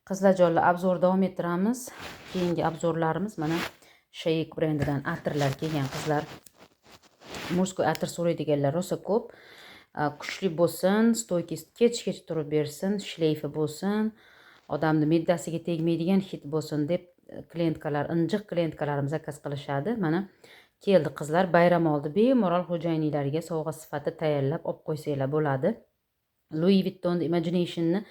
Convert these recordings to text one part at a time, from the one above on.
Qizlarjonlar, obzor davom ettiramiz. Keyingi obzorlarimiz mana Shayk brendidan atirlar kelgan qizlar. Murskoy atir so'raydiganlar rosa ko'p. Kuchli bo'lsin, stoykisi kech-kech turib bersin, shleyfi bo'lsin, odamni me'dasiga tegmaydigan hid bo'lsin deb klientkalar, injiq klientkalarimiz zakaz qilishadi. Mana keldi qizlar, bayram oldi bemalol xo'jayinlariga sovg'a sifatida tayyorlab olib qo'ysanglar bo'ladi. Louis Vuitton'da Imaginationni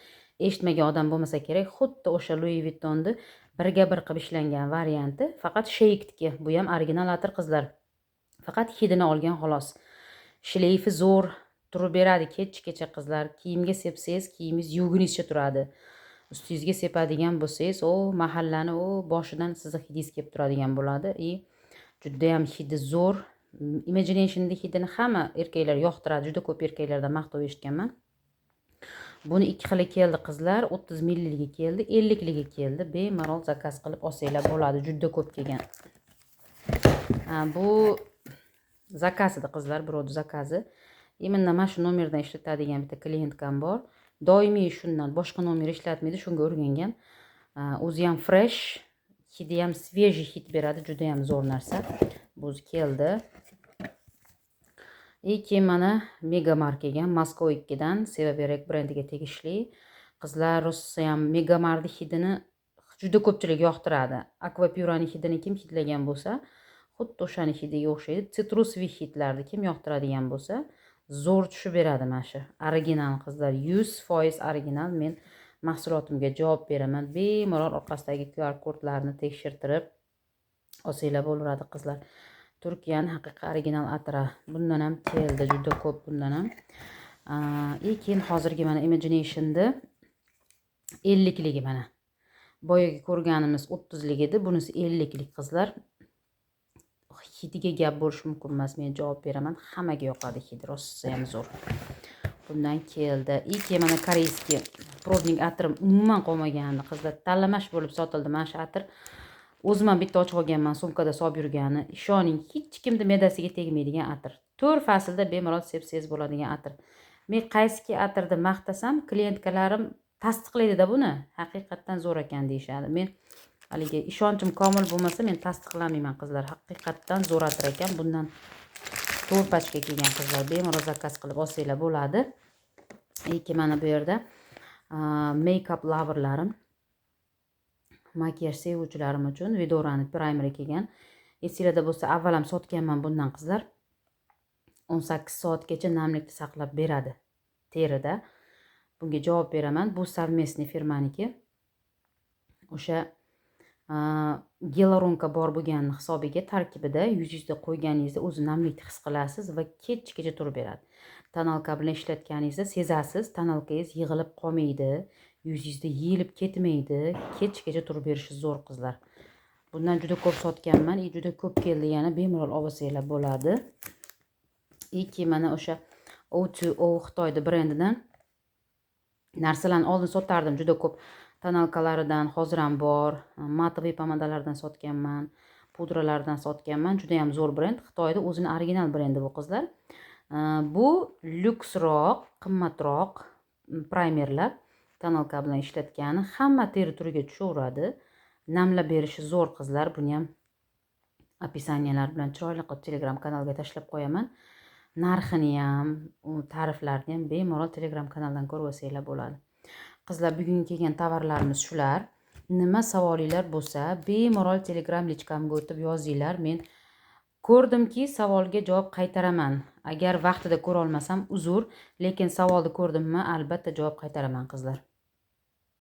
eshitmagan odam bo'lmasa kerak. Xuddi o'sha Louis Vuitton'da birga bir qilib ishlangan varianti, faqat Shayk'niki. Bu ham original atir qizlar. Faqat hidini olgan xolos. Shleyfi zo'r turib beradi kechgacha qizlar. Kiyimga sepsangiz, kiyimingiz yuvinizcha turadi. Ustingizga sepadigan bo'lsangiz, mahallani boshidan sizni hidingiz kelib turadigan bo'ladi. Juda ham hidi zo'r. Imagination'da hidini hamma erkaklar yoqtiradi. Juda ko'p erkaklardan maqtov eshitganman. Buni ikki xili keldi qizlar, 30 milliligi keldi, 50 ligi keldi. Bemalol zakaz qilib olsanglar bo'ladi, juda ko'p kelgan. Bu zakaz edi qizlar, birovning zakazi. Именно mana shu nomerdan ishlatadigan bitta klientkam bor. Doimiy shundan, boshqa nomer ishlatmaydi, shunga o'rgangan. O'zi ham fresh, hidi ham svejiy hid beradi, juda ham zo'r narsa. Bu keldi. Keyin mana Mega markaga Moskva 2 dan Sevaberek brendiga tegishli. Qizlar rosa ham Mega mardi hidini juda ko'pchilik yoqtiradi. Aquapurani hidini kim hidlagan bo'lsa, xuddi o'shani hidiga o'xshaydi. Sitrusviy hidlarni kim yoqtiradigan bo'lsa, zo'r tushib beradi mana shu. Original qizlar, 100% original. Men mahsulotimga javob beraman. Bemalol orqasidagi QR kodlarni tekshirtirib olsanglar bo'laveradi qizlar. Turkiyaning haqiqiy original atiri. Bundan ham keldi juda ko'p bundan ham. Keyin hozirgi mana Imagination'da 50 ligi mana. Boyaga ko'rganimiz 30 lig edi, bunisi 50 lig qizlar. Hidiga gap bo'lishi mumkin emas, men javob beraman. Hammaga yoqadi hidi, rosa ham zo'r. Bundan keldi. Keyin mana koreyskiy prodning atirim umuman qolmagandi qizlar. Tanlamash bo'lib sotildi mana shu atir. O'zim ham bitta ochib olganman, sumkada solib yurgani. Ishoning, hech kimni me'dasiga tegmaydigan atir. 4 faslda bemalol sepsangiz bo'ladigan atir. Men qaysi atirni maqtasam, klientkalarim tasdiqlaydi-da buni. Haqiqatdan zo'r ekan deyshadi. Men haligi ishonchim komil bo'lmasa, men tasdiqlamayman qizlar. Haqiqatdan zo'r atir ekan. Bundan 4 pachka kelgan qizlar, bemalol zakaz qilib olsanglar bo'ladi. Keyin mana bu yerda make-up loverlarim, makiyaj sevuvchilarim uchun Vidorani primeri kelgan. Esinglarda bo'lsa, avval ham sotganman bundan qizlar. 18 soatgacha namlikni saqlab beradi terida. Bunga javob beraman. Bu совместный firmaniki. O'sha gialuronka bor bo'lgan hisobiga tarkibida yuzingizda qo'yganingizda o'zi namlikni his qilasiz va kechgacha turib beradi. Tonalka bilan ishlatganingizda sezasiz, tonalkangiz yig'ilib qolmaydi, yuzingizda yeyilib ketmaydi, kechgacha turib berishi zo'r qizlar. Bundan juda ko'p sotganman, juda ko'p keldi, yana bemalol olsanglar bo'ladi. Keyin mana o'sha O2O Xitoyda brendidan narsalarni oldin sotardim juda ko'p. Tonalkalaridan hozir ham bor, matoviy pomadalardan sotganman, pudralardan sotganman. Juda ham zo'r brend. Xitoyda o'zining original brendi bu qizlar. Bu lyuksroq, qimmatroq primerlar. Tonalka bilan ishlatgani hamma teri turiga tushaveradi. Namlab berishi zo'r qizlar. Buni ham opisiyalar bilan chiroyli qilib Telegram kanalga tashlab qo'yaman. Narxini ham, ta'riflarini ham bemalol Telegram kanaldan ko'rib olsanglar bo'ladi. Qizlar, bugun kelgan tovarlarimiz shular. Nima savolinglar bo'lsa, bemalol Telegram lichkamga o'tib yozinglar. Men ko'rdimki, savolga javob qaytaraman. Agar vaqtida ko'ra olmasam uzr, lekin savolni ko'rdimmi, albatta javob qaytaraman qizlar.